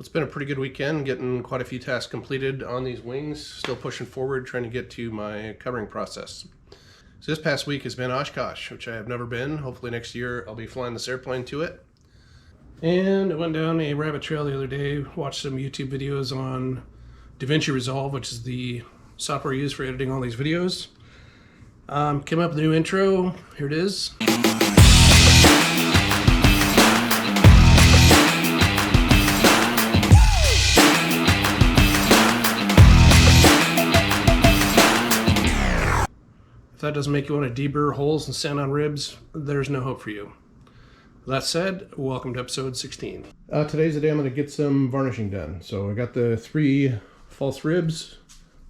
It's been a pretty good weekend, getting quite a few tasks completed on these wings, still pushing forward, trying to get to my covering process. So this past week has been Oshkosh, which I have never been. Hopefully next year I'll be flying this airplane to it. And I went down a rabbit trail the other day, watched some YouTube videos on DaVinci Resolve, which is the software used for editing all these videos. Came up with a new intro. Here it is. If that doesn't make you want to deburr holes and sand on ribs, there's no hope for you. That said, welcome to episode 16. Today's the day I'm going to get some varnishing done. So I got the 3 false ribs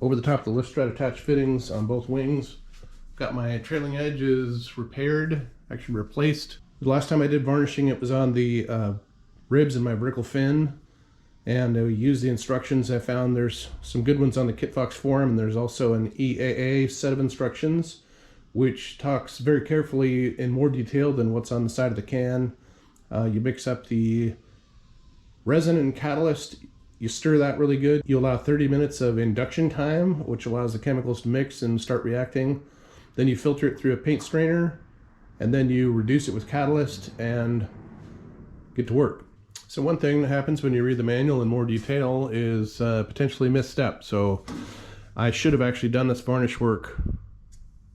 over the top of the lift strut attached fittings on both wings. Got my trailing edges repaired, actually replaced. The last time I did varnishing, it was on the ribs in my vertical fin. And we used the instructions. I found there's some good ones on the Kitfox forum, and there's also an EAA set of instructions, which talks very carefully in more detail than what's on the side of the can. You mix up the resin and catalyst, you stir that really good. You allow 30 minutes of induction time, which allows the chemicals to mix and start reacting. Then you filter it through a paint strainer, and then you reduce it with catalyst and get to work. So one thing that happens when you read the manual in more detail is potentially misstep. So I should have actually done this varnish work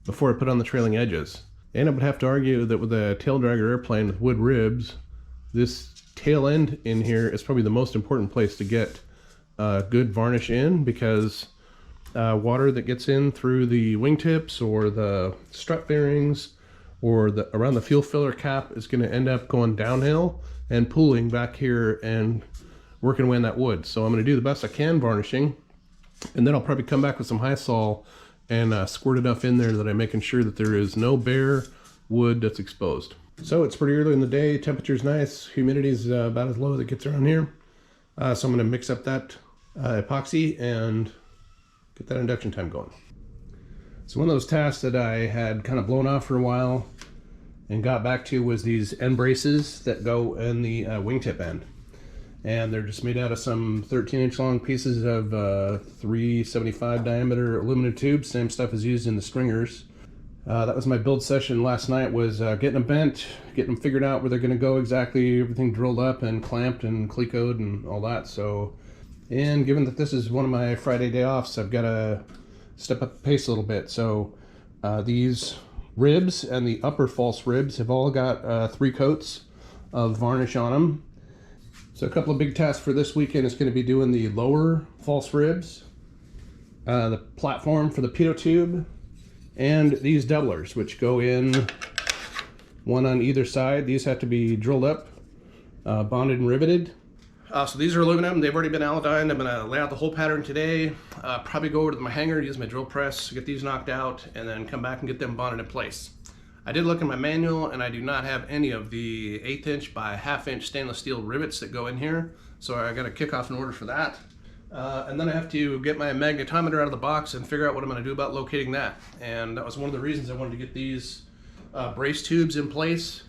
before I put on the trailing edges. And I would have to argue that with a tail dragger airplane with wood ribs, this tail end in here is probably the most important place to get good varnish in, because water that gets in through the wingtips or the strut fairings or around the fuel filler cap is going to end up going downhill and pooling back here and working away in that wood. So I'm going to do the best I can varnishing, and then I'll probably come back with some high sol and squirt enough in there that I'm making sure that there is no bare wood that's exposed. So it's pretty early in the day, temperature's nice, humidity is about as low as it gets around here. So I'm going to mix up that epoxy and get that induction time going. So one of those tasks that I had kind of blown off for a while and got back to was these end braces that go in the wingtip end. And they're just made out of some 13-inch long pieces of 375 diameter aluminum tubes. Same stuff is used in the stringers. That was my build session last night, was getting them bent, getting them figured out where they're going to go exactly, everything drilled up and clamped and clecoed and all that. So, and given that this is one of my Friday day offs, I've got to step up the pace a little bit. So these ribs and the upper false ribs have all got 3 coats of varnish on them. So a couple of big tasks for this weekend is going to be doing the lower false ribs, the platform for the pitot tube, and these doublers, which go in one on either side. These have to be drilled up, bonded and riveted. So these are aluminum. They've already been allodyed. I'm going to lay out the whole pattern today. Probably go over to my hangar, use my drill press, get these knocked out, and then come back and get them bonded in place. I did look in my manual, and I do not have any of the 1/8 inch by 1/2 inch stainless steel rivets that go in here. So I got to kick off an order for that. And then I have to get my magnetometer out of the box and figure out what I'm going to do about locating that. And that was one of the reasons I wanted to get these brace tubes in place,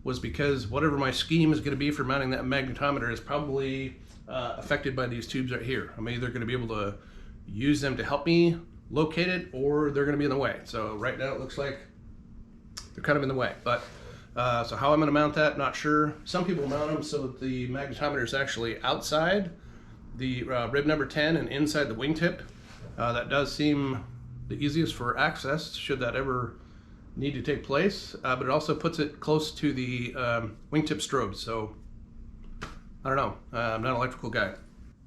was because whatever my scheme is going to be for mounting that magnetometer is probably affected by these tubes right here. I'm either going to be able to use them to help me locate it, or they're going to be in the way. So right now it looks like they're kind of in the way. But so how I'm going to mount that, not sure. Some people mount them so that the magnetometer is actually outside the rib number 10 and inside the wingtip. That does seem the easiest for access, should that ever need to take place, but it also puts it close to the wingtip strobes. So I don't know, I'm not an electrical guy.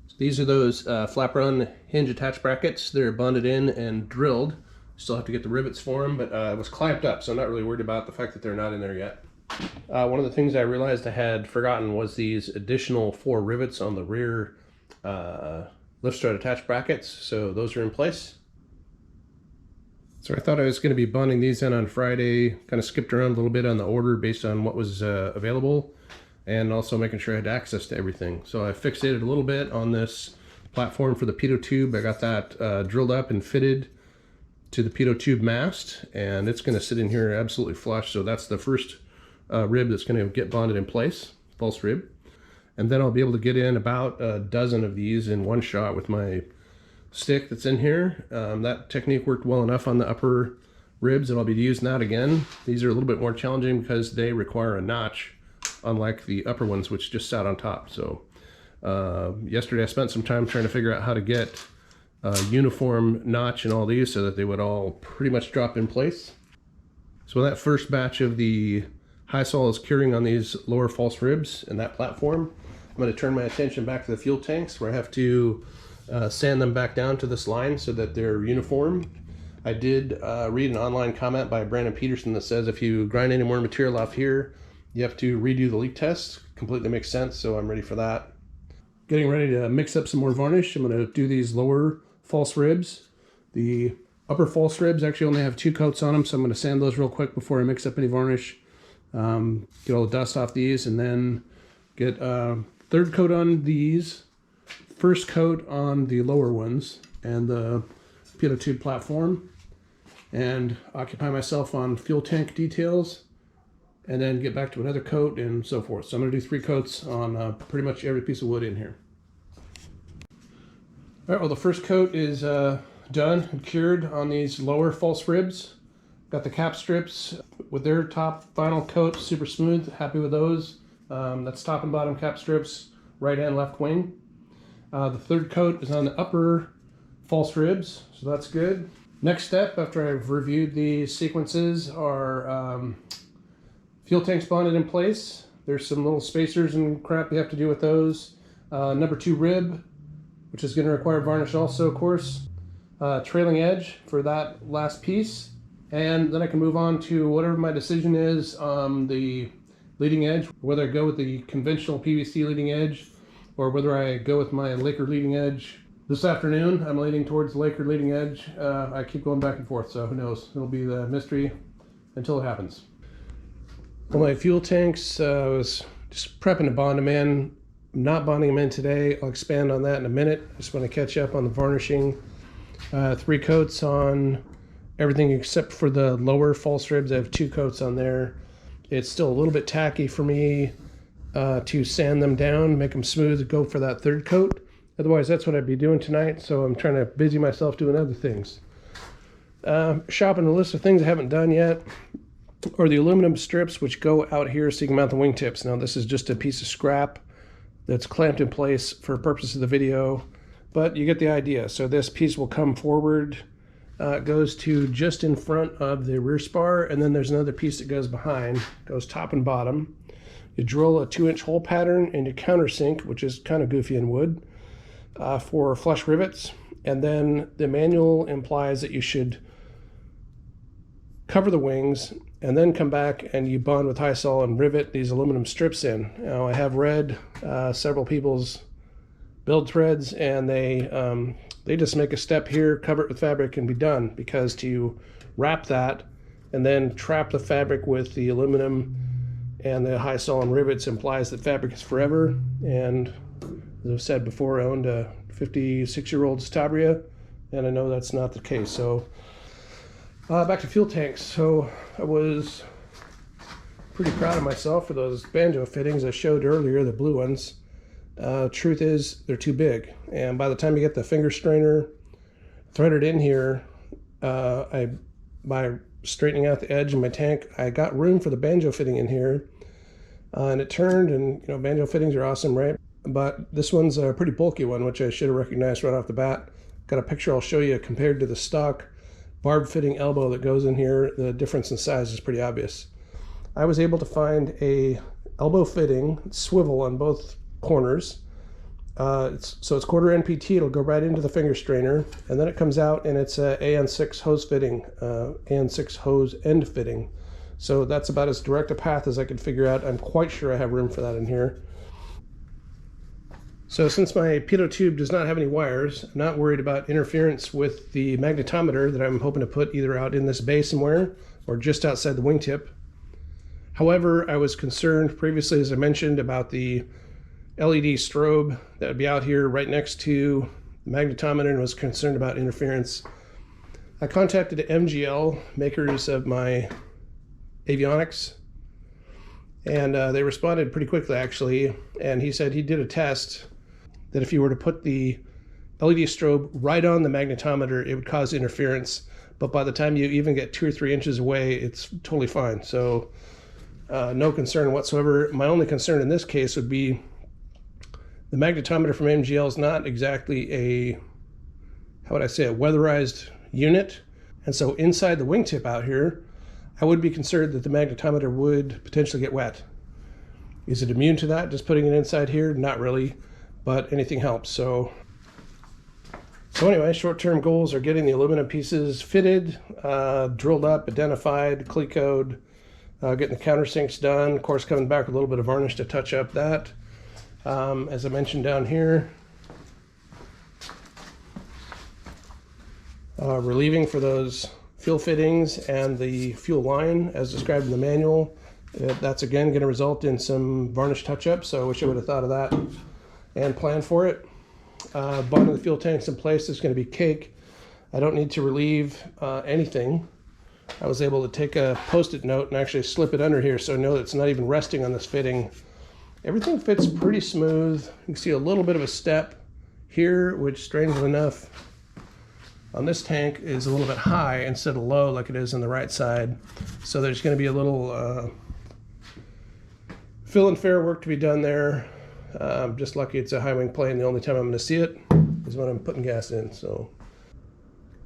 So these are those flap run hinge attach brackets. They're bonded in and drilled. Still have to get the rivets for them, but it was clamped up, so I'm not really worried about the fact that they're not in there yet. One of the things I realized I had forgotten was these additional 4 rivets on the rear lift strut attach brackets. So those are in place. So I thought I was going to be bonding these in on Friday, kind of skipped around a little bit on the order based on what was available, and also making sure I had access to everything. So I fixated a little bit on this platform for the pitot tube. I got that drilled up and fitted to the pitot tube mast, and it's going to sit in here absolutely flush. So that's the first rib that's going to get bonded in place, false rib. And then I'll be able to get in about a dozen of these in one shot with my stick that's in here. That technique worked well enough on the upper ribs that I'll be using that again. These are a little bit more challenging because they require a notch, unlike the upper ones which just sat on top. So yesterday I spent some time trying to figure out how to get a uniform notch in all these so that they would all pretty much drop in place. So when that first batch of the high sol is curing on these lower false ribs and that platform, I'm going to turn my attention back to the fuel tanks where I have to sand them back down to this line so that they're uniform. I did read an online comment by Brandon Peterson that says if you grind any more material off here, you have to redo the leak test. Completely makes sense, so I'm ready for that. Getting ready to mix up some more varnish. I'm going to do these lower false ribs. The upper false ribs actually only have 2 coats on them, so I'm going to sand those real quick before I mix up any varnish. Get all the dust off these, and then get a 3rd coat on these, 1st coat on the lower ones and the pitot tube platform, and occupy myself on fuel tank details, and then get back to another coat and so forth. So I'm going to do 3 coats on pretty much every piece of wood in here. All right, well, the 1st coat is done and cured on these lower false ribs. Got the cap strips with their top final coat, super smooth, happy with those. That's top and bottom cap strips, right and left wing. The 3rd coat is on the upper false ribs, so that's good. Next step, after I've reviewed the sequences, are fuel tanks bonded in place. There's some little spacers and crap you have to do with those. Number 2 rib, which is going to require varnish also, of course. Trailing edge for that last piece. And then I can move on to whatever my decision is on the leading edge, whether I go with the conventional PVC leading edge or whether I go with my Laker leading edge. This afternoon, I'm leaning towards the Laker leading edge. I keep going back and forth, so who knows? It'll be the mystery until it happens. Well, my fuel tanks, I was just prepping to bond them in. I'm not bonding them in today. I'll expand on that in a minute. I just want to catch up on the varnishing. 3 coats on everything except for the lower false ribs. I have 2 coats on there. It's still a little bit tacky for me to sand them down, make them smooth, go for that 3rd coat. Otherwise, that's what I'd be doing tonight, so I'm trying to busy myself doing other things. Shopping a list of things I haven't done yet are the aluminum strips which go out here so you can mount the wingtips. Now, this is just a piece of scrap that's clamped in place for purpose of the video, but you get the idea. So this piece will come forward, goes to just in front of the rear spar, and then there's another piece that goes behind, goes top and bottom. You drill a 2-inch hole pattern into countersink, which is kind of goofy in wood, for flush rivets. And then the manual implies that you should cover the wings and then come back and you bond with high sol and rivet these aluminum strips in. Now, I have read several people's build threads, and they just make a step here, cover it with fabric, and be done, because to wrap that and then trap the fabric with the aluminum and the high sol and rivets implies that fabric is forever. And as I've said before, I owned a 56-year-old Stabria, and I know that's not the case. So back to fuel tanks. So I was pretty proud of myself for those banjo fittings I showed earlier, the blue ones. Truth is, they're too big, and by the time you get the finger strainer threaded in here, by straightening out the edge of my tank, I got room for the banjo fitting in here, and it turned. And you know, banjo fittings are awesome, right? But this one's a pretty bulky one, which I should have recognized right off the bat. Got a picture I'll show you compared to the stock barb fitting elbow that goes in here. The difference in size is pretty obvious. I was able to find a elbow fitting swivel on both corners. So it's quarter NPT. It'll go right into the finger strainer, and then it comes out, and it's a AN6 hose fitting, AN6 hose end fitting. So that's about as direct a path as I could figure out. I'm quite sure I have room for that in here. So since my pitot tube does not have any wires, I'm not worried about interference with the magnetometer that I'm hoping to put either out in this bay somewhere or just outside the wingtip. However, I was concerned previously, as I mentioned, about the LED strobe that would be out here right next to the magnetometer, and was concerned about interference. I contacted MGL, makers of my avionics, And they responded pretty quickly, actually. And he said he did a test that if you were to put the LED strobe right on the magnetometer, it would cause interference. But by the time you even get 2 or 3 inches away, it's totally fine. So no concern whatsoever. My only concern in this case would be the magnetometer from MGL is not exactly a, how would I say, a weatherized unit. And so inside the wingtip out here, I would be concerned that the magnetometer would potentially get wet. Is it immune to that, just putting it inside here? Not really, but anything helps. So anyway, short-term goals are getting the aluminum pieces fitted, drilled up, identified, clecoed, getting the countersinks done. Of course, coming back with a little bit of varnish to touch up that. As I mentioned down here, relieving for those fuel fittings and the fuel line as described in the manual. That's again going to result in some varnish touch-up, so I wish I would have thought of that and planned for it. Bottom of the fuel tank's in place. It's going to be cake. I don't need to relieve anything. I was able to take a post-it note and actually slip it under here so I know that it's not even resting on this fitting. Everything fits pretty smooth. You can see a little bit of a step here, which strangely enough on this tank is a little bit high instead of low like it is on the right side. So there's going to be a little fill and fair work to be done there. Just lucky it's a high wing plane. The only time I'm going to see it is when I'm putting gas in. So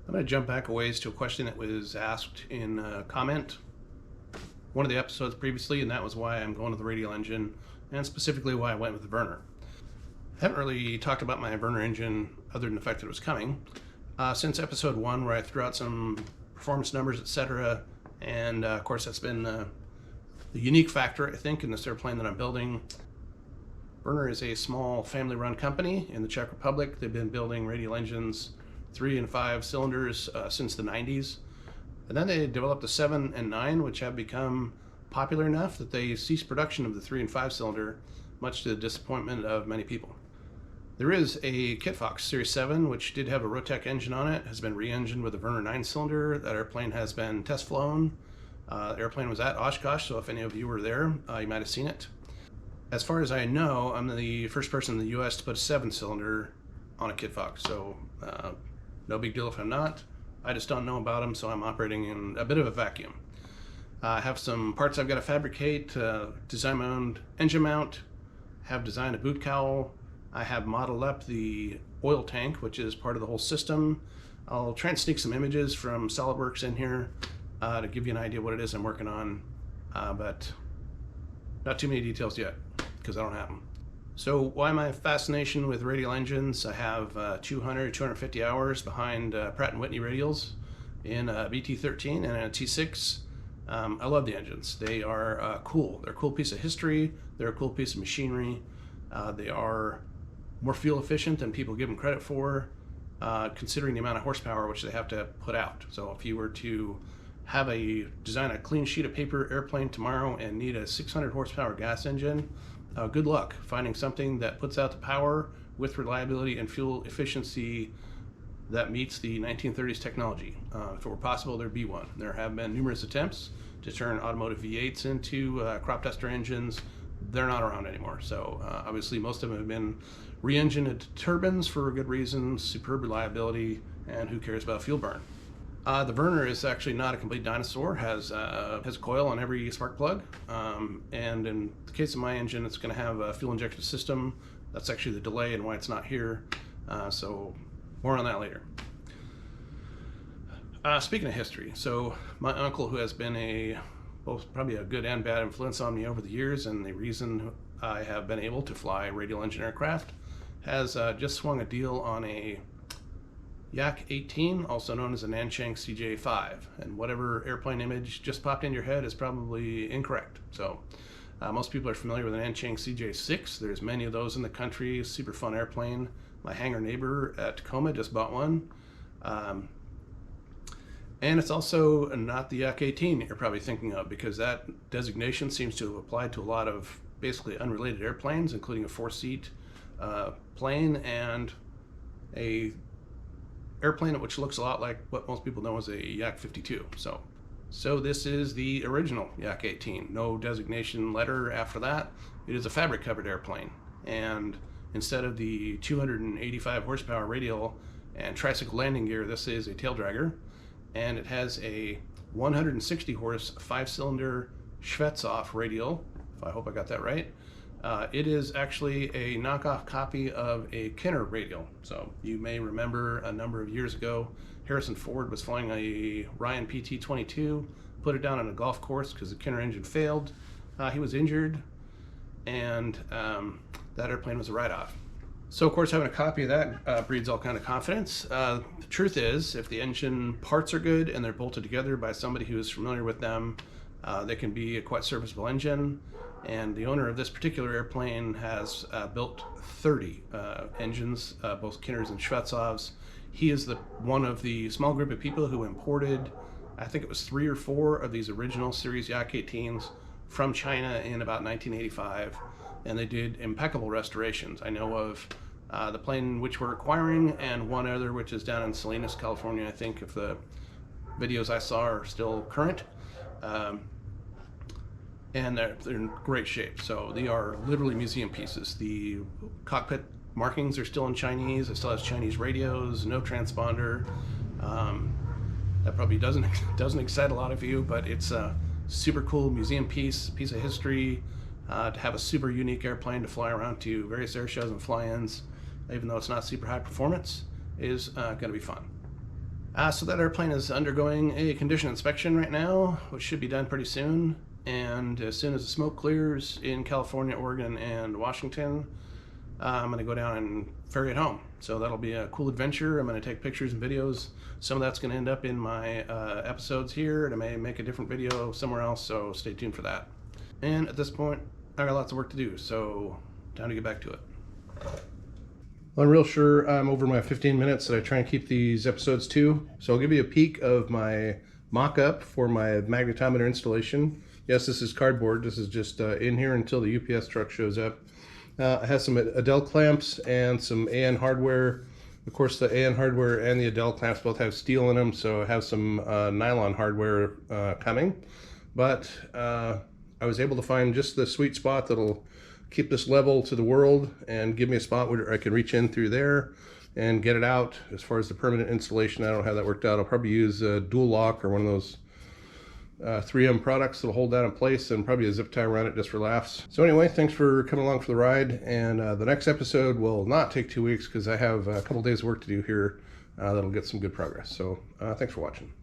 I'm going to jump back a ways to a question that was asked in a comment one of the episodes previously, and that was why I'm going to the Radial engine, and specifically why I went with the Verner. I haven't really talked about my Verner engine other than the fact that it was coming since episode 1, where I threw out some performance numbers, etc. And of course that's been the unique factor, I think, in this airplane that I'm building. Verner is a small family-run company in the Czech Republic. They've been building radial engines 3 and 5 cylinders since the 90s. And then they developed the 7 and 9, which have become popular enough that they ceased production of the 3 and 5 cylinder, much to the disappointment of many people. There is a Kitfox Series 7, which did have a Rotec engine on it, has been re-engined with a Verner 9 cylinder. That airplane has been test flown. The airplane was at Oshkosh, so if any of you were there, you might have seen it. As far as I know, I'm the first person in the US to put a 7-cylinder on a Kitfox, so no big deal if I'm not. I just don't know about them, so I'm operating in a bit of a vacuum. I have some parts I've got to fabricate, design my own engine mount, have designed a boot cowl. I have modeled up the oil tank, which is part of the whole system. I'll try and sneak some images from SolidWorks in here to give you an idea what it is I'm working on, but not too many details yet, because I don't have them. So why my fascination with radial engines? I have 250 hours behind Pratt & Whitney radials in a BT13 and a T6. I love the engines. They are cool. They're a cool piece of history. They're a cool piece of machinery. They are more fuel efficient than people give them credit for, considering the amount of horsepower which they have to put out. So if you were to design a clean sheet of paper airplane tomorrow and need a 600 horsepower gas engine, good luck finding something that puts out the power with reliability and fuel efficiency that meets the 1930s technology. If it were possible, there'd be one. There have been numerous attempts to turn automotive V8s into crop duster engines. They're not around anymore. So obviously most of them have been re-engined into turbines for good reasons, superb reliability, and who cares about fuel burn. The Verner is actually not a complete dinosaur, has a coil on every spark plug, and in the case of my engine, it's going to have a fuel injection system. That's actually the delay and why it's not here, so more on that later. Speaking of history, so my uncle, who has been both probably a good and bad influence on me over the years, and the reason I have been able to fly radial engine aircraft, has just swung a deal on a Yak 18, also known as a Nanchang CJ5, and whatever airplane image just popped in your head is probably incorrect. So most people are familiar with the Nanchang CJ6. There's many of those in the country. Super fun airplane. My hangar neighbor at Tacoma just bought one. And it's also not the Yak 18 that you're probably thinking of, because that designation seems to have applied to a lot of basically unrelated airplanes, including a 4-seat plane and a airplane which looks a lot like what most people know as a Yak 52. So So this is the original Yak 18. No designation letter after that. It is a fabric covered airplane. And instead of the 285 horsepower radial and tricycle landing gear, this is a tail dragger. And it has a 160 horse 5-cylinder Schwetzhoff radial. I hope I got that right. It is actually a knockoff copy of a Kinner radial. So you may remember a number of years ago, Harrison Ford was flying a Ryan PT-22, put it down on a golf course because the Kinner engine failed. He was injured, and that airplane was a write-off. So of course having a copy of that breeds all kind of confidence. The truth is, if the engine parts are good and they're bolted together by somebody who is familiar with them, they can be a quite serviceable engine. And the owner of this particular airplane has built 30 engines, both Kinners and Schwetzhoffs. He is one of the small group of people who imported, I think it was 3 or 4 of these original series Yak 18s from China in about 1985, and they did impeccable restorations. I know of the plane which we're acquiring and one other which is down in Salinas, California, I think, if the videos I saw are still current. And they're in great shape. So they are literally museum pieces. The cockpit markings are still in Chinese. It still has Chinese radios, no transponder. That probably doesn't excite a lot of you, but it's a super cool museum piece of history. To have a super unique airplane to fly around to various air shows and fly-ins, even though it's not super high performance, is going to be fun. So that airplane is undergoing a condition inspection right now, which should be done pretty soon. And as soon as the smoke clears in California, Oregon, and Washington, I'm going to go down and ferry it home. So that'll be a cool adventure. I'm going to take pictures and videos. Some of that's going to end up in my episodes here, and I may make a different video somewhere else, so stay tuned for that. And at this point, I got lots of work to do, so time to get back to it. Well, I'm real sure I'm over my 15 minutes that I try and keep these episodes to. So I'll give you a peek of my mock-up for my magnetometer installation. Yes, this is cardboard. This is just in here until the UPS truck shows up. It has some Adel clamps and some AN hardware. Of course, the AN hardware and the Adel clamps both have steel in them, so I have some nylon hardware coming. But I was able to find just the sweet spot that'll keep this level to the world and give me a spot where I can reach in through there and get it out. As far as the permanent installation, I don't have that worked out. I'll probably use a dual lock or one of those 3M products that'll hold that in place, and probably a zip tie around it just for laughs. So anyway, thanks for coming along for the ride, and the next episode will not take 2 weeks because I have a couple days of work to do here that'll get some good progress. So thanks for watching.